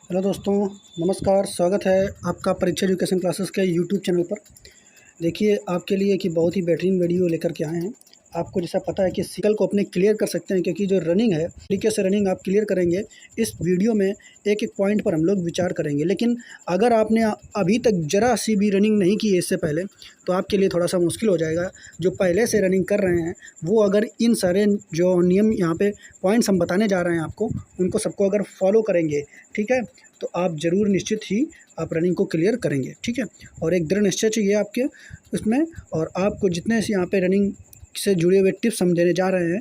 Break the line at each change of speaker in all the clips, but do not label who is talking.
Hello दोस्तों, नमस्कार। स्वागत है आपका परीक्षा एजुकेशन क्लासेस के यूट्यूब चैनल पर। देखिए, आपके लिए कि बहुत ही बेहतरीन वीडियो लेकर के आए हैं। आपको जैसा पता है कि साइकिल को अपने क्लियर कर सकते हैं, क्योंकि जो रनिंग है, तरीके से रनिंग आप क्लियर करेंगे। इस वीडियो में एक-एक पॉइंट पर हम लोग विचार करेंगे। लेकिन अगर आपने अभी तक ज़रा-सी भी रनिंग नहीं की है इससे पहले, तो आपके लिए थोड़ा-सा मुश्किल हो जाएगा। जो पहले से रनिंग कर रहे हैं, वो अगर इन सारे जो नियम यहाँ पे पॉइंट्स हम बताने जा रहे हैं आपको, उनको सबको अगर फॉलो करेंगे, ठीक है, तो आप ज़रूर निश्चित ही आप रनिंग को क्लियर करेंगे, ठीक है। और एक दृढ़ निश्चय चाहिए आपके उसमें। और आपको जितने से यहाँ पे रनिंग से जुड़े हुए टिप्स हम देने जा रहे हैं,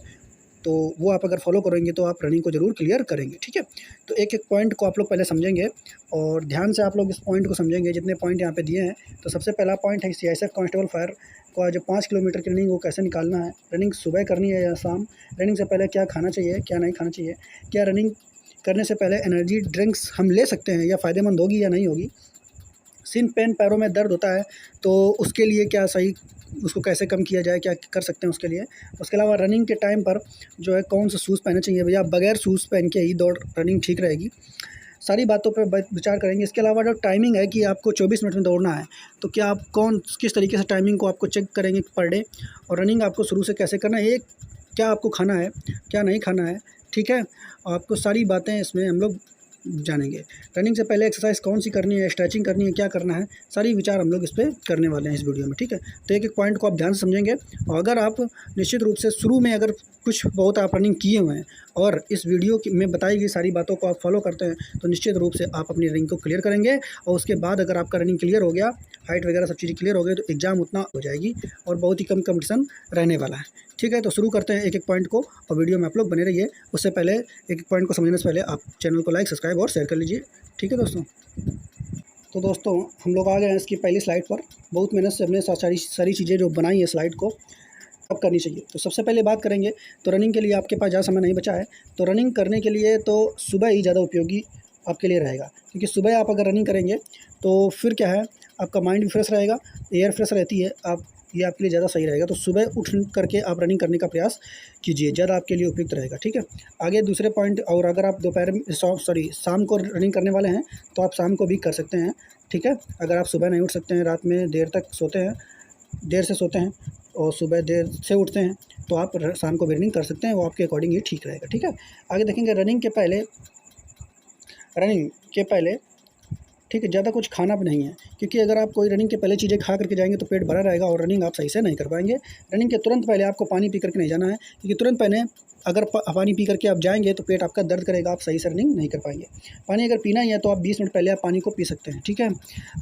तो वो आप अगर फॉलो करेंगे तो आप रनिंग को ज़रूर क्लियर करेंगे, ठीक है। तो एक-एक पॉइंट को आप लोग पहले समझेंगे और ध्यान से आप लोग इस पॉइंट को समझेंगे, जितने पॉइंट यहाँ पे दिए हैं। तो सबसे पहला पॉइंट है सीआईएसएफ कांस्टेबल फायर का जो 5 किलोमीटर की रनिंग वो कैसे निकालना है, रनिंग सुबह करनी है या शाम, रनिंग से पहले क्या खाना चाहिए, क्या नहीं खाना चाहिए, क्या रनिंग करने से पहले एनर्जी ड्रिंक्स हम ले सकते हैं या फ़ायदेमंद होगी या नहीं होगी, सिन पेन पैरों में दर्द होता है तो उसके लिए क्या सही, उसको कैसे कम किया जाए, क्या कर सकते हैं उसके लिए। उसके अलावा रनिंग के टाइम पर जो है कौन से शूज़ पहनने चाहिए, भैया बगैर शूज़ पहन के ही दौड़ रनिंग ठीक रहेगी। सारी बातों पे विचार करेंगे। इसके अलावा जो टाइमिंग है कि आपको 24 मिनट में दौड़ना है, तो क्या आप किस तरीके से टाइमिंग को आपको चेक करेंगे पर डे। और रनिंग आपको शुरू से कैसे करना है, क्या आपको खाना है, क्या नहीं खाना है, ठीक है। आपको सारी बातें इसमें हम लोग जानेंगे। रनिंग से पहले एक्सरसाइज कौन सी करनी है, स्ट्रेचिंग करनी है, क्या करना है, सारी विचार हम लोग इस पे करने वाले हैं इस वीडियो में, ठीक है। तो एक-एक पॉइंट को आप ध्यान से समझेंगे। और अगर आप निश्चित रूप से शुरू में अगर कुछ बहुत आप रनिंग किए हुए हैं और इस वीडियो में बताई गई सारी बातों को आप फॉलो करते हैं, तो निश्चित रूप से आप अपनी रनिंग को क्लियर करेंगे। और उसके बाद अगर आपका रनिंग क्लियर हो गया, हाइट वगैरह सब चीज़ें क्लियर हो गई, तो एग्ज़ाम उतना हो जाएगी और बहुत ही कम कंपटीशन रहने वाला है, ठीक है। तो शुरू करते हैं एक-एक पॉइंट को और वीडियो में आप लोग बने रहिए। उससे पहले एक-एक पॉइंट को समझने से पहले आप चैनल को लाइक, सब्सक्राइब और शेयर कर लीजिए, ठीक है दोस्तों। तो दोस्तों, हम लोग आ गए हैं इसकी पहली स्लाइड पर। बहुत मेहनत से हमने सारी चीज़ें जो बनाई है स्लाइड को अब करनी चाहिए। तो सबसे पहले बात करेंगे, तो रनिंग के लिए आपके पास ज़्यादा समय नहीं बचा है, तो रनिंग करने के लिए तो सुबह ही ज़्यादा उपयोगी आपके लिए रहेगा। क्योंकि सुबह आप अगर रनिंग करेंगे तो फिर क्या है, आपका माइंड भी फ्रेश रहेगा, एयर फ्रेश रहती है, आप ये आपके लिए ज़्यादा सही रहेगा। तो सुबह उठ करके आप रनिंग करने का प्रयास कीजिए, ज़्यादा आपके लिए उपयुक्त रहेगा, ठीक है। आगे दूसरे पॉइंट, और अगर आप दोपहर में शाम को रनिंग करने वाले हैं, तो आप शाम को भी कर सकते हैं, ठीक है। अगर आप सुबह नहीं उठ सकते हैं, रात में देर तक सोते हैं, देर से सोते हैं और सुबह देर से उठते हैं, तो आप शाम को भी रनिंग कर सकते हैं, वो आपके अकॉर्डिंग ही ठीक रहेगा, ठीक है। आगे देखेंगे, रनिंग के पहले ठीक है, ज़्यादा कुछ खाना भी नहीं है, क्योंकि अगर आप कोई रनिंग के पहले चीज़ें खा करके जाएंगे तो पेट भरा रहेगा और रनिंग आप सही से नहीं कर पाएंगे। रनिंग के तुरंत पहले आपको पानी पी करके नहीं जाना है, क्योंकि तुरंत पहले अगर पानी पी करके आप जाएंगे तो पेट आपका दर्द करेगा, आप सही से रनिंग नहीं कर पाएंगे। पानी अगर पीना ही है तो आप 20 मिनट पहले आप पानी को पी सकते हैं, ठीक है।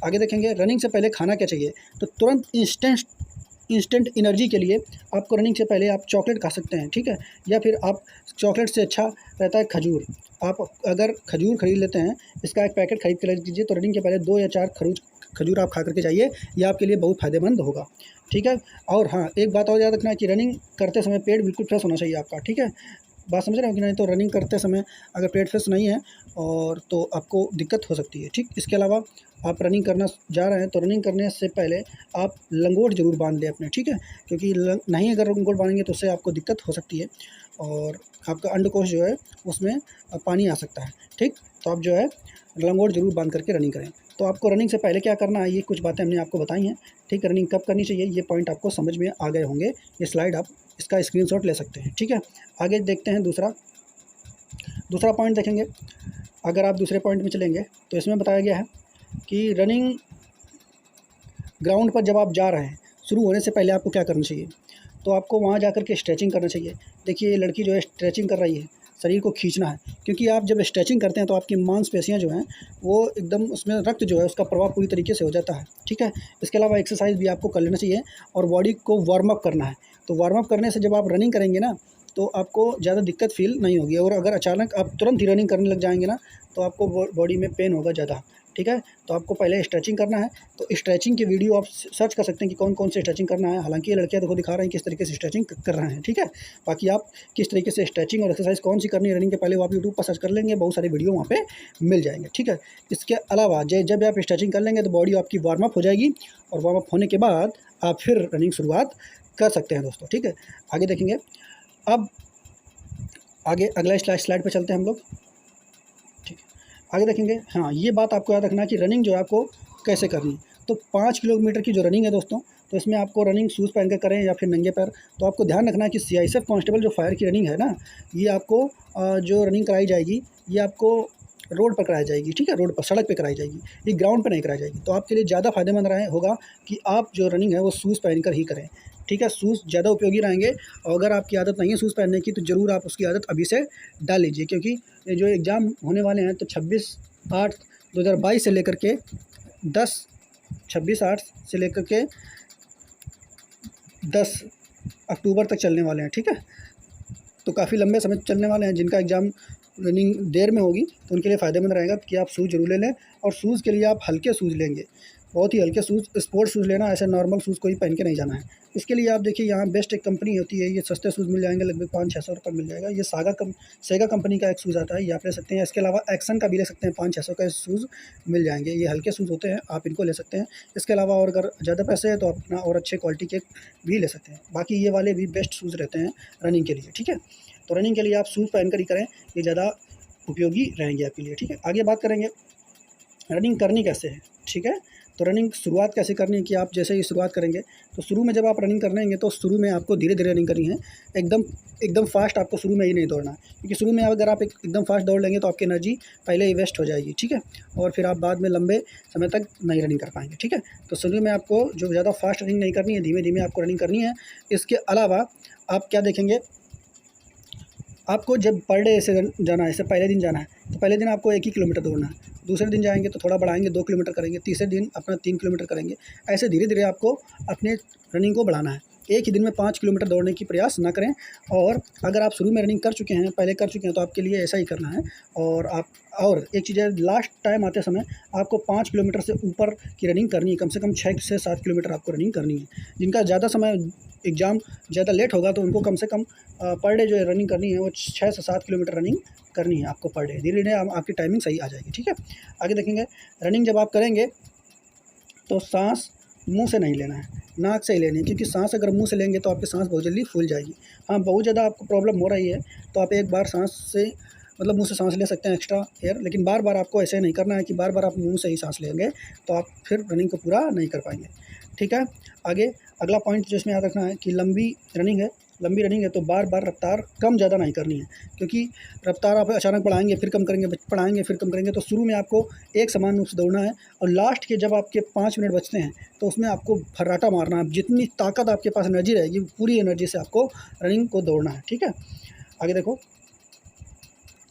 आगे देखेंगे, रनिंग से पहले खाना क्या चाहिए, तो तुरंत इंस्टेंट एनर्जी के लिए आपको रनिंग से पहले आप चॉकलेट खा सकते हैं, ठीक है। या फिर आप चॉकलेट से अच्छा रहता है खजूर। आप अगर खजूर खरीद लेते हैं, इसका एक पैकेट खरीद के रख दीजिए, तो रनिंग के पहले 2 या 4 खजूर आप खा करके जाइए, ये आपके लिए बहुत फ़ायदेमंद होगा, ठीक है। और हाँ, एक बात और याद रखना है कि रनिंग करते समय पेट बिल्कुल फ्रेश होना चाहिए आपका, ठीक है। बात समझ रहे हो कि नहीं। तो रनिंग करते समय अगर पेट फ्रेश नहीं है और तो आपको दिक्कत हो सकती है, ठीक। इसके अलावा आप रनिंग करना जा रहे हैं, तो रनिंग करने से पहले आप लंगोट ज़रूर बांध लें अपने, ठीक है। क्योंकि नहीं अगर लंगोट बांधेंगे तो उससे आपको दिक्कत हो सकती है और आपका अंडकोश जो है उसमें पानी आ सकता है, ठीक। तो आप जो है लंगोट ज़रूर बांध करके रनिंग करें। तो आपको रनिंग से पहले क्या करना है, ये कुछ बातें हमने आपको बताई हैं, ठीक। रनिंग कब करनी चाहिए, ये पॉइंट आपको समझ में आ गए होंगे। ये स्लाइड आप इसका स्क्रीनशॉट ले सकते हैं, ठीक है। आगे देखते हैं दूसरा पॉइंट देखेंगे। अगर आप दूसरे पॉइंट में चलेंगे तो इसमें बताया गया है कि रनिंग ग्राउंड पर जब आप जा रहे हैं, शुरू होने से पहले आपको क्या करना चाहिए, तो आपको वहाँ जा कर के स्ट्रेचिंग करना चाहिए। देखिए, ये लड़की जो है स्ट्रेचिंग कर रही है, शरीर को खींचना है, क्योंकि आप जब स्ट्रेचिंग करते हैं तो आपकी मांसपेशियाँ जो हैं वो एकदम, उसमें रक्त जो है उसका प्रवाह पूरी तरीके से हो जाता है, ठीक है। इसके अलावा एक्सरसाइज भी आपको कर लेना चाहिए और बॉडी को वार्म अप करना है। तो वार्म अप करने से जब आप रनिंग करेंगे ना, तो आपको ज़्यादा दिक्कत फील नहीं होगी। और अगर अचानक आप तुरंत ही रनिंग करने लग जाएंगे ना, तो आपको बॉडी में पेन होगा ज़्यादा, ठीक है। तो आपको पहले स्ट्रेचिंग करना है। तो स्ट्रेचिंग की वीडियो आप सर्च कर सकते हैं कि कौन-कौन से स्ट्रेचिंग करना है। हालाँकि ये लड़कियाँ देखो दिखा रही हैं किस तरीके से स्ट्रेचिंग कर रहे हैं, ठीक है। बाकी आप किस तरीके से स्ट्रेचिंग और एक्सरसाइज कौन सी करनी है रनिंग के पहले, वो आप यूट्यूब पर सर्च कर लेंगे, बहुत सारी वीडियो वहाँ पे मिल जाएँगे, ठीक है। इसके अलावा जब आप स्ट्रेचिंग कर लेंगे तो बॉडी आपकी वार्म अप हो जाएगी और वार्म अप होने के बाद आप फिर रनिंग शुरुआत कर सकते हैं दोस्तों, ठीक है। आगे देखेंगे, अब आगे अगला स्लाइड पे चलते हैं हम लोग, ठीक है। आगे देखेंगे। हाँ, ये बात आपको याद रखना है कि रनिंग जो है आपको कैसे करनी है। तो 5 किलोमीटर की जो रनिंग है दोस्तों, तो इसमें आपको रनिंग शूज़ पहन के करें या फिर नंगे पैर। तो आपको ध्यान रखना है कि सीआईएसएफ कांस्टेबल जो फायर की रनिंग है ना, ये आपको जो रनिंग कराई जाएगी, ये आपको रोड पर कराई जाएगी, ठीक है? रोड पर, सड़क पे कराई जाएगी, ये ग्राउंड पे नहीं कराई जाएगी। तो आपके लिए ज़्यादा फ़ायदेमंद होगा कि आप जो रनिंग है वो शूज़ पहनकर ही करें, ठीक है? शूज़ ज़्यादा उपयोगी रहेंगे, और अगर आपकी आदत नहीं है शूज़ पहनने की, तो ज़रूर आप उसकी आदत अभी से डाल लीजिए, क्योंकि ये जो एग्ज़ाम होने वाले हैं तो 26/8/2022 से लेकर के 26/8 से लेकर के 10 अक्टूबर तक चलने वाले हैं, ठीक है? तो काफ़ी लंबे समय चलने वाले हैं। जिनका एग्ज़ाम रनिंग देर में होगी तो उनके लिए फ़ायदेमंद रहेगा कि आप शूज़ ज़रूर ले लें, और शूज़ के लिए आप हल्के शूज़ लेंगे, बहुत ही हल्के शूज़, स्पोर्ट्स शूज़ लेना, ऐसे नॉर्मल शूज़ कोई पहन के नहीं जाना है। इसके लिए आप देखिए, यहाँ बेस्ट एक कंपनी होती है, ये सस्ते शूज़ मिल जाएंगे, लगभग 500-600 रुपये मिल जाएगा। ये सेगा कंपनी का एक शूज़ आता है, ये आप ले सकते हैं। इसके अलावा एक्शन का भी ले सकते हैं, 500-600 का शूज़ मिल जाएंगे। ये हल्के शूज़ होते हैं, आप इनको ले सकते हैं। इसके अलावा और अगर ज़्यादा पैसे हैं तो आप अपना और अच्छे क्वालिटी के भी ले सकते हैं। बाकी ये वाले भी बेस्ट शूज़ रहते हैं रनिंग के लिए, ठीक है? तो रनिंग के लिए आप शूज़ पहन कर ही करें, ये ज़्यादा उपयोगी रहेंगे आपके लिए, ठीक है? आगे बात करेंगे रनिंग करनी कैसे है, ठीक है? तो रनिंग शुरुआत कैसे करनी है कि आप जैसे ही शुरुआत करेंगे, तो शुरू में जब आप रनिंग करेंगे तो शुरू में आपको धीरे-धीरे रनिंग करनी है। एकदम फास्ट आपको शुरू में ही नहीं दौड़ना है, क्योंकि शुरू में अगर आप एकदम फास्ट दौड़ लेंगे तो आपकी एनर्जी पहले ही वेस्ट हो जाएगी, ठीक है? और फिर आप बाद में लंबे समय तक नहीं रनिंग कर पाएँगे, ठीक है? तो शुरू में आपको जो ज़्यादा फास्ट रनिंग नहीं करनी है, धीमे-धीमे आपको रनिंग करनी है। इसके अलावा आप क्या देखेंगे, आपको जब पर डे ऐसे जाना है, जैसे पहले दिन जाना है तो पहले दिन आपको 1 ही किलोमीटर दौड़ना है, दूसरे दिन जाएंगे तो थोड़ा बढ़ाएंगे, 2 किलोमीटर करेंगे, तीसरे दिन अपना 3 किलोमीटर करेंगे। ऐसे धीरे-धीरे आपको अपने रनिंग को बढ़ाना है। एक ही दिन में 5 किलोमीटर दौड़ने की प्रयास ना करें, और अगर आप शुरू में रनिंग कर चुके हैं, पहले कर चुके हैं, तो आपके लिए ऐसा ही करना है। और एक चीज़ है, लास्ट टाइम आते समय आपको 5 किलोमीटर से ऊपर की रनिंग करनी है, कम से कम 6 से 7 किलोमीटर आपको रनिंग करनी है। जिनका ज़्यादा समय एग्ज़ाम ज़्यादा लेट होगा तो उनको कम से कम पर डे जो रनिंग करनी है वो 6 से 7 किलोमीटर रनिंग करनी है आपको पर डे। धीरे-धीरे आपकी टाइमिंग सही आ जाएगी, ठीक है? आगे देखेंगे, रनिंग जब आप करेंगे तो साँस मुँह से नहीं लेना है, नाक से ही लेनी है, क्योंकि साँस अगर मुँह से लेंगे तो आपकी साँस बहुत जल्दी फूल जाएगी। हाँ, बहुत ज़्यादा आपको प्रॉब्लम हो रही है तो आप एक बार साँस से, मतलब मुँह से साँस ले सकते हैं एक्स्ट्रा एयर, लेकिन बार-बार आपको ऐसे नहीं करना है कि बार-बार आप मुँह से ही साँस लेंगे तो आप फिर रनिंग को पूरा नहीं कर पाएँगे, ठीक है? आगे अगला पॉइंट जो इसमें याद रखना है कि लंबी रनिंग है तो बार-बार रफ़्तार कम ज़्यादा नहीं करनी है, क्योंकि रफ़्तार आप अचानक बढ़ाएँगे, फिर कम करेंगे, तो शुरू में आपको एक समान रूप से दौड़ना है, और लास्ट के जब आपके 5 मिनट बचते हैं तो उसमें आपको फर्राटा मारना है। जितनी ताकत आपके पास एनर्जी रहेगी, पूरी एनर्जी से आपको रनिंग को दौड़ना है, ठीक है? आगे देखो,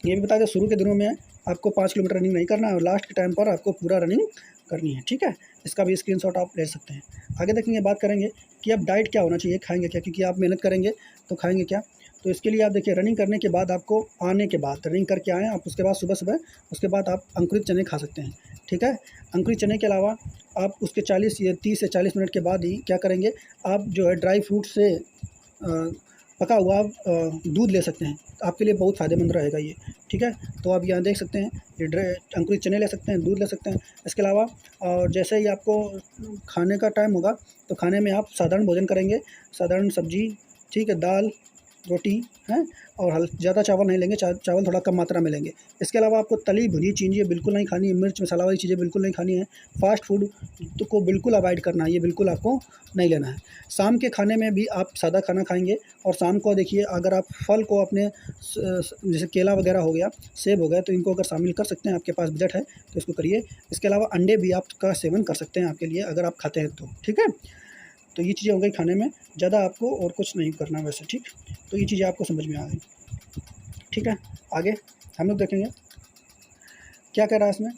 ये भी बता दें, शुरू के दिनों में आपको 5 किलोमीटर रनिंग नहीं करना है, और लास्ट के टाइम पर आपको पूरा रनिंग करनी है, ठीक है? इसका भी स्क्रीनशॉट आप ले सकते हैं। आगे देखेंगे, बात करेंगे कि अब डाइट क्या होना चाहिए, खाएँगे क्या, क्योंकि आप मेहनत करेंगे तो खाएँगे क्या? तो इसके लिए आप देखिए, रनिंग करने के बाद आपको आने के बाद, रनिंग करके आएँ आप, उसके बाद सुबह-सुबह उसके बाद आप अंकुरित चने खा सकते हैं, ठीक है? अंकुरित चने के अलावा आप उसके 40 या 30 से 40 मिनट के बाद ही क्या करेंगे, आप जो है ड्राई फ्रूट से पका हुआ दूध ले सकते हैं, तो आपके लिए बहुत फ़ायदेमंद रहेगा ये, ठीक है? तो आप यहाँ देख सकते हैं, ये अंकुरित चने ले सकते हैं, दूध ले सकते हैं। इसके अलावा और जैसे ही आपको खाने का टाइम होगा तो खाने में आप साधारण भोजन करेंगे, साधारण सब्जी, ठीक है, दाल, रोटी हैं, और ज़्यादा चावल नहीं लेंगे, चावल थोड़ा कम मात्रा में लेंगे। इसके अलावा आपको तली भुनी चीज़ें बिल्कुल नहीं खानी है, मिर्च मसाला वाली चीज़ें बिल्कुल नहीं खानी है, फ़ास्ट फूड तो को बिल्कुल अवॉइड करना है, ये बिल्कुल आपको नहीं लेना है। शाम के खाने में भी आप सादा खाना खाएँगे, और शाम को देखिए, अगर आप फल को अपने जैसे केला वगैरह हो गया, सेब हो गया, तो इनको अगर शामिल कर सकते हैं, आपके पास बजट है तो इसको करिए। इसके अलावा अंडे भी आप का सेवन कर सकते हैं आपके लिए, अगर आप खाते हैं तो, ठीक है? तो ये चीज़ें हो गई खाने में, ज़्यादा आपको और कुछ नहीं करना वैसे, ठीक? तो ये चीज़ें आपको समझ में आ गई, ठीक है? आगे हम लोग देखेंगे क्या कह रहा है इसमें।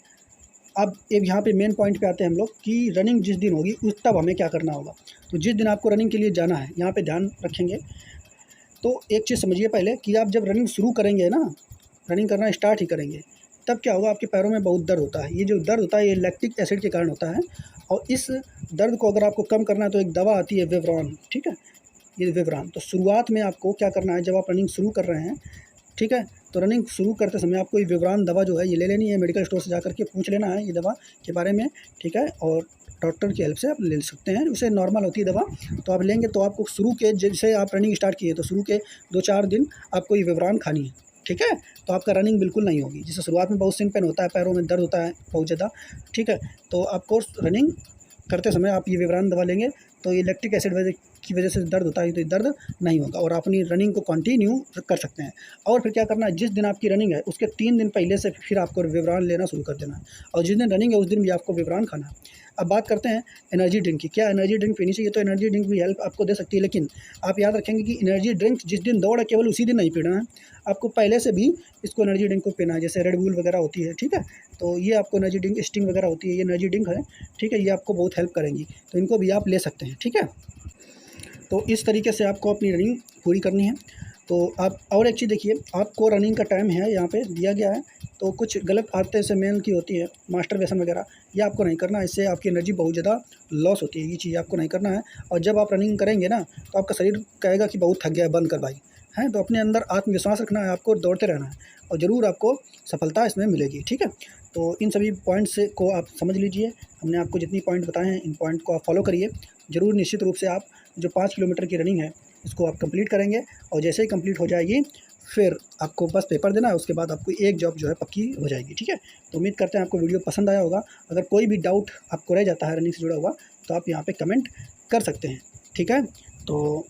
अब एक यहाँ पे मेन पॉइंट पे आते हैं हम लोग कि रनिंग जिस दिन होगी उस तब हमें क्या करना होगा। तो जिस दिन आपको रनिंग के लिए जाना है, यहाँ पे ध्यान रखेंगे। तो एक चीज़ समझिए पहले कि आप जब रनिंग शुरू करेंगे ना, रनिंग करना स्टार्ट ही करेंगे, तब क्या होगा, आपके पैरों में बहुत दर्द होता है। ये जो दर्द होता है, ये लैक्टिक एसिड के कारण होता है, और इस दर्द को अगर आपको कम करना है तो एक दवा आती है विवरॉन, ठीक है? ये विवरॉन, तो शुरुआत में आपको क्या करना है, जब आप रनिंग शुरू कर रहे हैं, ठीक है, तो रनिंग शुरू करते समय आपको ये विवरॉन दवा जो है ये ले लेनी है, मेडिकल स्टोर से जाकर के पूछ लेना है ये दवा के बारे में, ठीक है? और डॉक्टर की हेल्प से आप ले सकते हैं, उसे नॉर्मल होती है दवा, तो आप लेंगे तो आपको शुरू के, जैसे आप रनिंग स्टार्ट किए तो शुरू के 2-4 दिन आपको ये विवरॉन खानी है, ठीक है। तो आपका रनिंग बिल्कुल नहीं होगी। जैसे शुरुआत में बहुत सिन पेन होता है, पैरों में दर्द होता है बहुत ज़्यादा, ठीक है। तो आपको रनिंग करते समय आप ये विवरण दवा लेंगे तो ये लैक्टिक एसिड की वजह से दर्द होता है, तो ये दर्द नहीं होगा और आप अपनी रनिंग को कंटिन्यू कर सकते हैं। और फिर क्या करना है, जिस दिन आपकी रनिंग है उसके 3 दिन पहले से फिर आपको विवरण लेना शुरू कर देना है और जिस दिन रनिंग है उस दिन भी आपको विवरण खाना है। अब बात करते हैं एनर्जी ड्रिंक की। क्या एनर्जी ड्रिंक पीनी चाहिए? तो एनर्जी ड्रिंक भी हेल्प आपको दे सकती है, लेकिन आप याद रखेंगे कि एनर्जी ड्रिंक जिस दिन दौड़ है केवल उसी दिन नहीं पीना है, आपको पहले से भी इसको एनर्जी ड्रिंक को पीना है। जैसे रेड बुल वगैरह होती है, ठीक है, तो ये आपको एनर्जी ड्रिंक, स्टिंग वगैरह होती है, ये एनर्जी ड्रिंक है, ठीक है, ये आपको बहुत हेल्प करेंगी, तो इनको भी आप ले सकते हैं, ठीक है। तो इस तरीके से आपको अपनी रनिंग पूरी करनी है। तो आप और एक चीज़ देखिए, आपको रनिंग का टाइम है यहाँ पे दिया गया है, तो कुछ गलत आदतें से मेल की होती है, मास्टरबेशन वगैरह, ये आपको नहीं करना है। इससे आपकी एनर्जी बहुत ज़्यादा लॉस होती है, ये चीज़ आपको नहीं करना है। और जब आप रनिंग करेंगे ना तो आपका शरीर कहेगा कि बहुत थक गया है, बंद कर भाई, हैं। तो अपने अंदर आत्मविश्वास रखना है, आपको दौड़ते रहना है और ज़रूर आपको सफलता इसमें मिलेगी, ठीक है। तो इन सभी पॉइंट्स को आप समझ लीजिए। हमने आपको जितनी पॉइंट बताए हैं इन पॉइंट को आप फॉलो करिए ज़रूर। निश्चित रूप से आप जो 5 किलोमीटर की रनिंग है उसको आप कंप्लीट करेंगे और जैसे ही कंप्लीट हो जाएगी फिर आपको बस पेपर देना है, उसके बाद आपको एक जॉब जो है पक्की हो जाएगी, ठीक है। तो उम्मीद करते हैं आपको वीडियो पसंद आया होगा। अगर कोई भी डाउट आपको रह जाता है रनिंग से जुड़ा हुआ तो आप यहाँ पे कमेंट कर सकते हैं, ठीक है। तो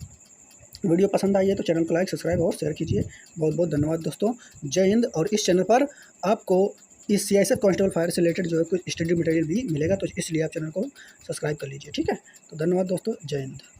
वीडियो पसंद आई है तो चैनल को लाइक, सब्सक्राइब और शेयर कीजिए। बहुत बहुत धन्यवाद दोस्तों, जय हिंद। और इस चैनल पर आपको इस सीआईएसएफ कांस्टेबल फायर से रिलेटेड जो है कुछ स्टडी मटेरियल भी मिलेगा, तो इसलिए आप चैनल को सब्सक्राइब कर लीजिए, ठीक है। तो धन्यवाद दोस्तों, जय हिंद।